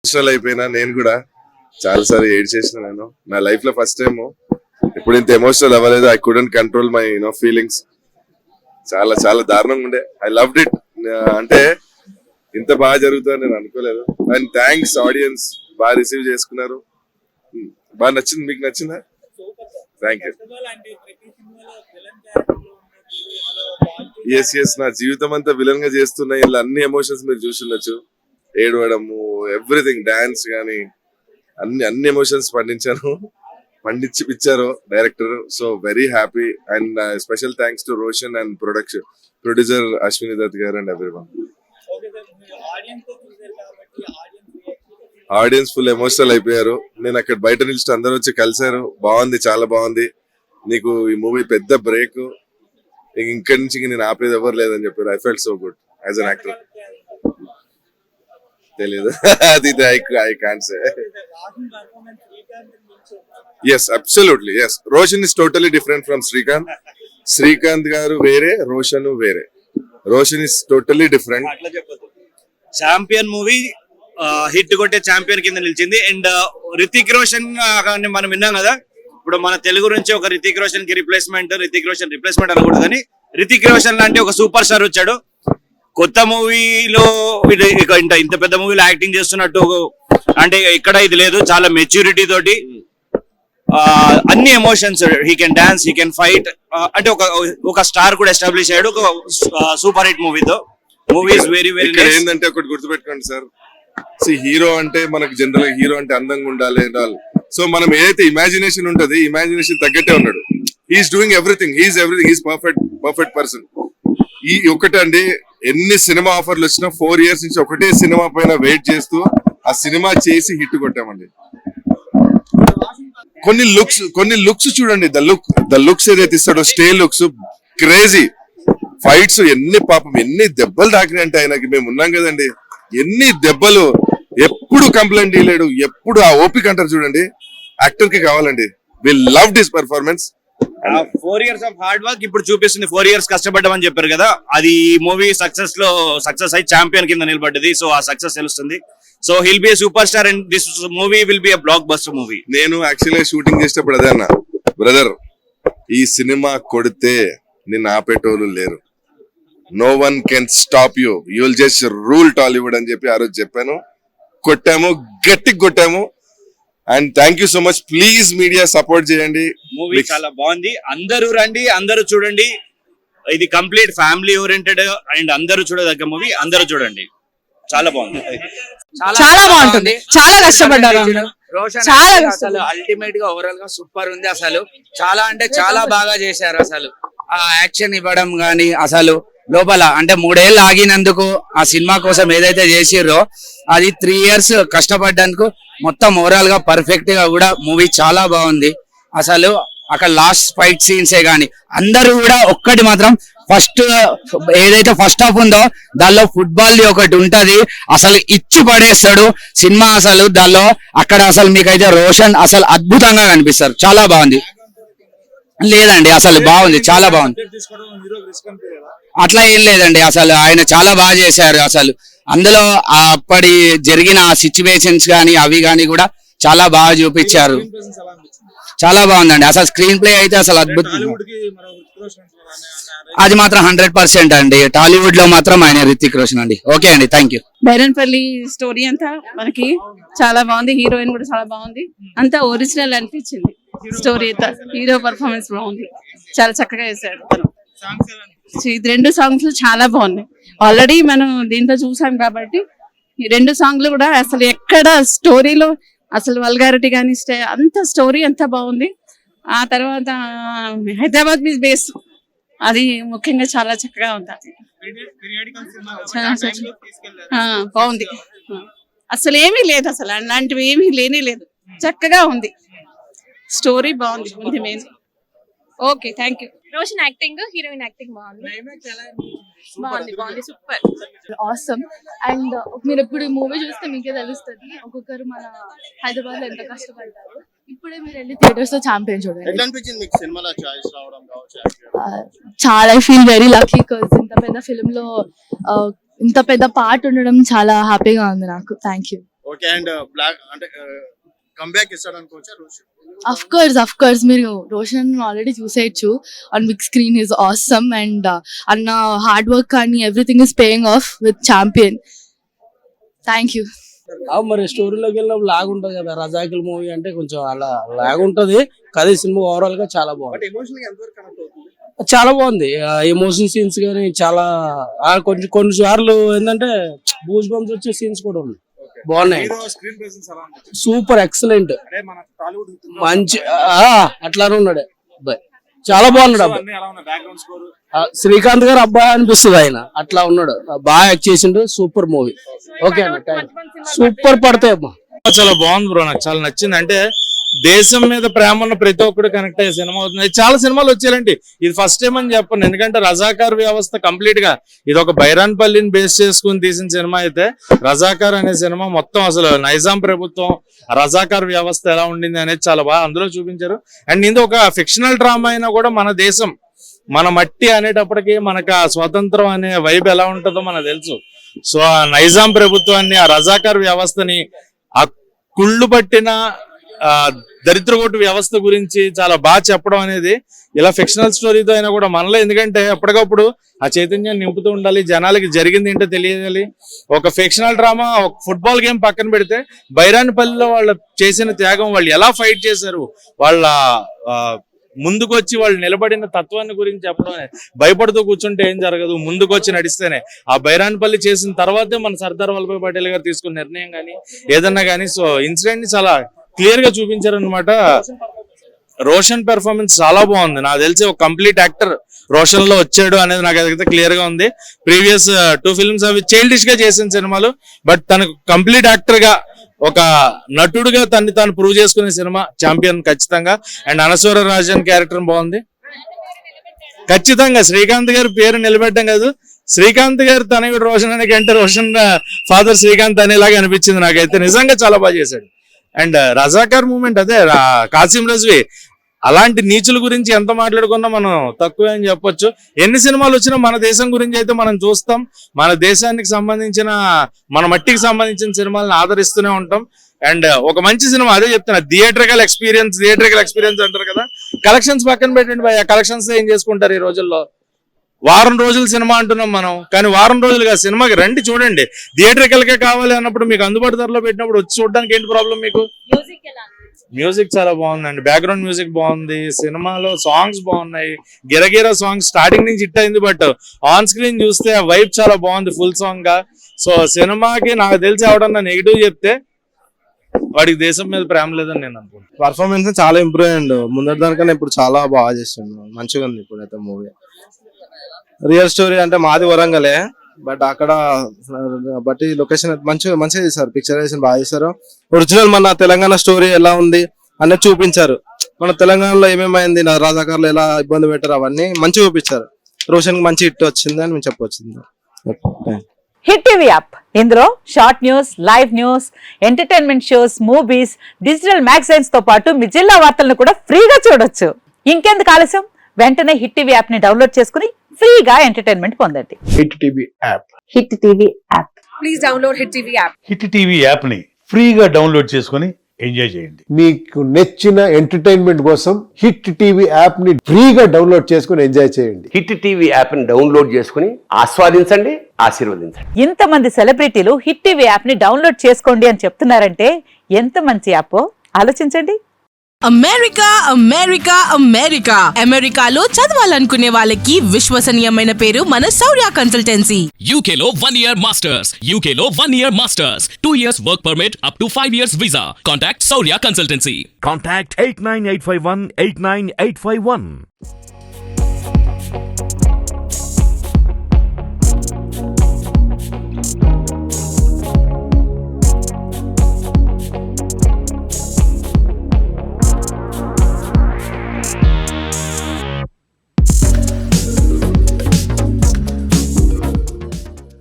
Emotional అయిపోయినా నేను కూడా చాలా సార్లు ఏడ్ చేసిన నేను నా లైఫ్ లో ఫస్ట్ టైం ఇప్పుడు ఇంత ఎమోషనల్ అవ్వలేదు. I couldn't control my feelings. చాలా చాలా దారుణంగా ఉండే. I loved it. అంటే ఇంత బాగా జరుగుతుందని నేను అనుకోలేదు. అండ్ థ్యాంక్స్ ఆడియన్స్, బాగా రిసీవ్ చేసుకున్నారు. బాగా నచ్చింది. మీకు నచ్చిందా? Thank you. ఎస్ నా జీవితం అంతా విలన్ గా చేస్తున్నా. ఇలా అన్ని ఎమోషన్స్ మీరు చూసుండొచ్చు. ఏడవడము, ఎవ్రీథింగ్, డాన్స్ గానీ అన్ని ఎమోషన్స్ పండించి పిచ్చారు director. So very happy. And special thanks to Roshan and producer Ashwini Dutt గారు and everyone. Audience full emotional అయిపోయారు. నేను అక్కడ బయట నిలిచి అందరూ వచ్చి కలిశారు. బాగుంది, చాలా బాగుంది. నీకు ఈ మూవీ పెద్ద బ్రేక్. ఇక్కడి నుంచి నేను ఆపేది ఎవరు లేదని చెప్పారు. I felt so good as an actor. తెలీదు అది I can't say. Yes, absolutely yes. Roshan is totally different from Srikanth. Srikanth garu వేరే, రోషన్ వేరే. Roshan is totally different. Champion movie hit కొట్టే ఛాంపియన్ కింద నిలిచింది. అండ్ రితిక్ రోషన్ మనం విన్నాం కదా. ఇప్పుడు మన తెలుగు నుంచి ఒక రితిక్ రోషన్ కి రిప్లేస్మెంట్ అనకూడదు కానీ రితిక్ రోషన్ లాంటి ఒక సూపర్ స్టార్ వచ్చాడు. కొత్త మూవీలో ఇంత పెద్ద మూవీలో యాక్టింగ్ చేస్తున్నట్టు అంటే ఇక్కడ ఇది లేదు. చాలా మెచ్యూరిటీ తోటి అన్ని emotions, he can dance, he can fight. అంటే ఒక స్టార్ కూడా ఎస్టాబ్లిష్ అయ్యాడు ఒక సూపర్ హిట్ మూవీతో. Movie is very very nice. ఏంటంటే ఒకటి గుర్తుపెట్టుకోండి సార్, హీరో అంటే మనకు జనరల్ గా హీరో అంటే అందంగా ఉండాలి. సో మనం ఏదైతే ఇమాజినేషన్ ఉంటది, ఇమాజినేషన్ తగ్గట్టే ఉన్నాడు. He's doing everything. He's perfect person. ఈ ఒకటండి, ఎన్ని సినిమా ఆఫర్లు వచ్చినా 4 years నుంచి ఒకటే సినిమా పైన వెయిట్ చేస్తూ ఆ సినిమా చేసి హిట్ కొట్టామండి. కొన్ని లుక్స్ చూడండి. ద లుక్స్ ఏదైతే ఇస్తాడో, స్టే లుక్స్ క్రేజీ. ఫైట్స్ ఎన్ని దెబ్బలు తాకినాయంటే ఆయనకి. మేము ఉన్నాం కదండి, ఎన్ని దెబ్బలు. ఎప్పుడు కంప్లైంట్ ఇవ్వలేడు. ఎప్పుడు ఆ ఓపిక అంటారు చూడండి, యాక్టర్ కి కావాలండి. We love this performance. 4 years of hard work ఇప్పుడు చూపిస్తుంది. 4 years కష్టపడ్డామని చెప్పారు కదా, అది మూవీ సక్సెస్ అయి ఛాంపియన్ కింద నిలబడ్డది. సో ఆ సక్సెస్ తెలుస్తుంది. So he'll be superstar and this movie will be blockbuster movie. నేను యాక్చువల్గా షూటింగ్ చేసేటప్పుడు అదే అన్న, బ్రదర్ ఈ సినిమా కొడితే నిన్ను ఆపేటోళ్ళు లేరు. No one can stop you. You will just rule Tollywood అని చెప్పి ఆ రోజు చెప్పాను. కొట్టాము, గట్టిగా కొట్టాము. And thank you so much. Please media support చేయండి. మూవీ చాలా బాగుంది. అందరూ రండి, అందరూ చూడండి. ఇది కంప్లీట్ ఫ్యామిలీ ఓరియంటెడ్ అండ్ అందరూ చూడదగ్గ మూవీ. అందరూ చూడండి, చాలా బాగుంది. చాలా బాగుంటుంది. చాలా కష్టపడ్డారు. చాలా అసలు అల్టిమేట్ గా ఓవరాల్ గా సూపర్ ఉంది. అసలు చాలా అంటే చాలా బాగా చేశారు. అసలు ఆ యాక్షన్ ఇవ్వడం గానీ, అసలు లోపల అంటే 3 ఏళ్ళు ఆగినందుకు ఆ సినిమా కోసం ఏదైతే చేసిర్రో అది 3 years కష్టపడ్డానికి మొత్తం ఓవరాల్ గా పర్ఫెక్ట్ గా కూడా మూవీ చాలా బాగుంది. అసలు అక్కడ లాస్ట్ ఫైట్ సీన్సే గానీ అందరూ కూడా ఒక్కటి మాత్రం ఏదైతే ఫస్ట్ హాఫ్ ఉందో దానిలో ఫుట్బాల్ ది ఒకటి ఉంటది. అసలు ఇచ్చి పడేస్తాడు సినిమా. అసలు దానిలో అక్కడ అసలు మీకైతే రోషన్ అసలు అద్భుతంగా కనిపిస్తారు. చాలా బాగుంది. లేదండి, అసలు బాగుంది, చాలా బాగుంది. అట్లా ఏం లేదండి, అసలు ఆయన చాలా బాగా చేశారు. అసలు అందులో అప్పటి జరిగిన సిచ్యువేషన్స్ గానీ అవి గానీ కూడా చాలా బాగా చూపించారు. చాలా బాగుందండి. అసలు స్క్రీన్ ప్లే అయితే అసలు అద్భుతం. అది మాత్రం 100% అండి. టాలీవుడ్ లో మాత్రం ఆయన రితిక్ రోషన్ అండి. ఓకే అండి, థ్యాంక్ యూ. బైరన్పల్లి స్టోరీ అంతా మనకి చాలా బాగుంది. హీరోయిన్ కూడా చాలా బాగుంది. అంతా ఒరిజినల్ అనిపించింది స్టోరీ అంతా. హీరో పర్ఫార్మెన్స్ బాగుంది, చాలా చక్కగా చేశాడు తను. 2 సాంగ్స్ చాలా బాగున్నాయి. ఆల్రెడీ మనం దీంట్లో చూసాం కాబట్టి ఈ 2 సాంగ్లు కూడా అసలు ఎక్కడ స్టోరీలో అసలు వల్గారిటీ కానీ అంత స్టోరీ అంతా బాగుంది. ఆ తర్వాత హైదరాబాద్ మీద బేస్ అది ముఖ్యంగా చాలా చక్కగా ఉంది. బాగుంది. అసలు ఏమీ లేదు, అసలు అలాంటివి ఏమీ లేనే లేదు. చక్కగా ఉంది, స్టోరీ బాగుంది. Main okay, thank you. Roshan acting, heroine acting బాగుంది. Super, awesome. అండ్ మీరు ఇప్పుడు మూవీ చూస్తే మీకే తెలుస్తుంది ఒక్కొక్కరు మన హైదరాబాద్ లో ఎంత కష్టపడతారు. ఇప్పుడే మీరు వెళ్ళి థియేటర్స్ లో ఛాంపియన్ చూడండి. చాలా I feel very lucky because ఇంత పెద్ద ఫిల్మ్ లో ఇంత పెద్ద పార్ట్ ఉండడం చాలా హ్యాపీగా ఉంది నాకు. Thank you. Okay and black అంటే కంబ్యాక్ ఇస్తాడు అనుకోవచ్చా రోషన్? అఫ్ కోర్స్ మీరు రోషన్ ఆల్రెడీ చూసేయచ్చు on big screen is awesome and అన్న హార్డ్ వర్క్ కానీ everything is paying off with Champion. Thank you. మరి స్టోరీలోకి వెళ్ళినప్పుడు లాగ్ ఉంటది కదా, రజాకిల్ మూవీ అంటే కొంచెం అలా లాగ్ ఉంటది. కథ సినిమా ఓవరాల్ గా చాలా బాగుంది, బట్ ఎమోషనల్ ఎంతవరకు కనెక్ట్ అవుతుంది? చాలా బాగుంది. ఎమోషన్ సీన్స్ కానీ చాలా కొన్ని సార్లు ఏంటంటే బూజ్ బంప్స్ వచ్చే సీన్స్ కూడా ఉన్నాయి, బాగున్నాయి. హీరో స్క్రీన్ ప్రెజెన్స్ ఎలా ఉంది? సూపర్ ఎక్సలెంట్, అంటే మన టాలీవుడ్ మంచి అట్లానే ఉన్నాడు అబ్బాయి, చాలా బాగున్నాడు అబ్బాయి. అన్ని ఎలా ఉన్నాయి? బ్యాక్గ్రౌండ్ స్కోర్ శ్రీకాంత్ గారు అబ్బాయి అనిపిస్తుంది, ఆయన అట్లా ఉన్నాడు, బాగా యాక్ట్ చేసిండు. Super movie. ఓకే అన్న, సూపర్ పడతాయి అమ్మా. చాలా బాగుంది బ్రో, నాకు చాలా నచ్చింది. అంటే దేశం మీద ప్రేమ ఉన్న ప్రతి ఒక్కరు కనెక్ట్ అయ్యే సినిమా అవుతుంది. చాలా సినిమాలు వచ్చాయండి, ఇది ఫస్ట్ టైం అని చెప్పను. ఎందుకంటే రజాకార్ వ్యవస్థ కంప్లీట్ గా ఇది ఒక బైరాన్పల్లిని బేస్ చేసుకుని తీసిన సినిమా అయితే, రజాకార్ అనే సినిమా మొత్తం అసలు నైజాం ప్రభుత్వం రజాకార్ వ్యవస్థ ఎలా ఉండింది అనేది చాలా బాగా అందులో చూపించారు. అండ్ ఇది ఒక ఫిక్షనల్ డ్రామా అయినా కూడా మన దేశం మన మట్టి అనేటప్పటికీ మనకు ఆ స్వతంత్రం అనే వైబ్ ఎలా ఉంటుందో మనకు తెలుసు. సో ఆ నైజాం ప్రభుత్వాన్ని, ఆ రజాకార్ వ్యవస్థని, ఆ కుళ్ళు పట్టిన దరిద్రగొట్టు వ్యవస్థ గురించి చాలా బాగా చెప్పడం అనేది ఇలా ఫిక్షనల్ స్టోరీతో అయినా కూడా మనలో, ఎందుకంటే ఎప్పటికప్పుడు ఆ చైతన్యాన్ని నింపుతూ ఉండాలి, జనాలకి జరిగింది ఏంటో తెలియాలి. ఒక ఫిక్షనల్ డ్రామా, ఒక ఫుట్బాల్ గేమ్ పక్కన పెడితే బైరాన్పల్లిలో వాళ్ళు చేసిన త్యాగం, వాళ్ళు ఎలా ఫైట్ చేశారు, వాళ్ళ ముందుకు వచ్చి వాళ్ళు నిలబడిన తత్వాన్ని గురించి చెప్పడం. భయపడుతూ కూర్చుంటే ఏం జరగదు, ముందుకు వచ్చి నడిస్తేనే. ఆ బైరాన్పల్లి చేసిన తర్వాతే మన సర్దార్ వల్లభాయ్ పటేల్ గారు తీసుకున్న నిర్ణయం కానీ ఏదన్నా కానీ, సో ఇన్సిడెంట్ ని చాలా క్లియర్ గా చూపించారు అనమాట. రోషన్ పెర్ఫార్మెన్స్ చాలా బాగుంది. నాకు తెలిసి ఒక కంప్లీట్ యాక్టర్ రోషన్ లో వచ్చాడు అనేది నాకు అయితే క్లియర్ గా ఉంది. ప్రీవియస్ 2 ఫిల్మ్స్ అవి చైల్డిష్ గా చేసిన సినిమాలు, బట్ తనకు కంప్లీట్ యాక్టర్ గా, ఒక నటుడుగా తన్ని తాను ప్రూవ్ చేసుకునే సినిమా ఛాంపియన్ ఖచ్చితంగా. అండ్ అనసూర రాజన్ క్యారెక్టర్ బాగుంది ఖచ్చితంగా. శ్రీకాంత్ గారి పేరు నిలబెట్టడం కాదు, శ్రీకాంత్ గారు తనయుడు రోషన్ అనే కంటే రోషన్ ఫాదర్ శ్రీకాంత్ అనేలాగా అనిపించింది నాకైతే. నిజంగా చాలా బాగా చేశాడు. అండ్ రజాకార్ మూమెంట్, అదే కాసిం రజ్వీ, అలాంటి నీచుల గురించి ఎంత మాట్లాడుకున్నా మనం తక్కువే అని చెప్పొచ్చు. ఎన్ని సినిమాలు వచ్చినా మన దేశం గురించి అయితే మనం చూస్తాం. మన దేశానికి సంబంధించిన, మన మట్టికి సంబంధించిన సినిమాలను ఆదరిస్తూనే ఉంటాం. అండ్ ఒక మంచి సినిమా, అదే చెప్తున్నా, థియేట్రికల్ ఎక్స్పీరియన్స్ అంటారు కదా. కలెక్షన్స్ పక్కన పెట్టండి భయ, కలెక్షన్స్ ఏం చేసుకుంటారు ఈ రోజుల్లో? వారం రోజులు సినిమా అంటున్నాం మనం, కానీ వారం రోజులుగా సినిమాకి రండి, చూడండి. థియేట్రికల్ గా కావాలి అన్నప్పుడు మీకు అందుబాటు ధరలో పెట్టినప్పుడు వచ్చి చూడడానికి ఏంటి ప్రాబ్లం మీకు? మ్యూజిక్ చాలా బాగుందండి, బ్యాక్గ్రౌండ్ మ్యూజిక్ బాగుంది, సినిమాలో సాంగ్స్ బాగున్నాయి. గిరగిర సాంగ్ స్టార్టింగ్ నుంచి హిట్ అయింది, బట్ ఆన్ స్క్రీన్ చూస్తే ఆ వైబ్ చాలా బాగుంది ఫుల్ సాంగ్ గా. సో సినిమాకి నాకు తెలిసి ఎవడన్నా నెగిటివ్ చెప్తే వాడికి దేశం మీద ప్రేమ లేదని నేను అనుకుంటున్నాను. పర్ఫార్మెన్స్ చాలా ఇంప్రూవ్ అయ్యిండు, ముందటి దానికన్నా ఇప్పుడు చాలా బాగా చేస్తుండు, మంచిగా ఉంది ఇప్పుడైతే మూవీ. రియల్ స్టోరీ అంటే మాది వరంగలే, బట్ అక్కడ బట్టి లొకేషన్ మంచిగా చేశారు, పిక్చరైజేషన్ బాగా చేశారు. ఒరిజినల్ మన తెలంగాణ స్టోరీ ఎలా ఉంది అనేది చూపించారు. మన తెలంగాణలో ఏమేమైంది, రాజాకారులు ఎలా ఇబ్బంది పెట్టారు, అవన్నీ మంచిగా చూపించారు. రోషన్ కి మంచి హిట్ వచ్చింది అని మేము చెప్పొచ్చింది. హిట్ టీవీ యాప్, ఇందులో short news, live news, entertainment shows, movies, digital magazines తో పాటు మీ జిల్లా వార్తలను కూడా ఫ్రీగా చూడొచ్చు. ఇంకెందుకు ఆలస్యం, వెంటనే హిట్ టీవీ యాప్ ని డౌన్లోడ్ చేసుకుని ఫ్రీగా ఎంటర్టైన్మెంట్ పొందండి. Hit TV app, hit TV app, please download hit TV app. Hit TV app ని ఫ్రీగా డౌన్లోడ్ చేసుకుని ఎంజాయ్ చేయండి. మీకు నచ్చిన ఎంటర్టైన్మెంట్ కోసం హిట్ టీవీ యాప్ ని ఫ్రీగా డౌన్లోడ్ చేసుకుని ఎంజాయ్ చేయండి. హిట్ టీవీ యాప్ ని డౌన్లోడ్ చేసుకుని ఆస్వాదించండి, ఆశీర్వదించండి. ఇంతమంది సెలబ్రిటీలు హిట్ టీవీ యాప్ ని డౌన్లోడ్ చేసుకోండి అని చెప్తున్నారంటే ఎంత మంచి యాప్ ఆలోచించండి. అమెరికా అమెరికా అమెరికా అమెరికాలో చదవాలనుకునే వాళ్ళకి విశ్వసనీయమైన పేరు మన శౌర్య కన్సల్టెన్సీ. UK లో 1 year masters, UK లో 1 year masters, 2 years work permit up to 5 years visa. Contact Saurya Consultancy. Contact 89851 89851.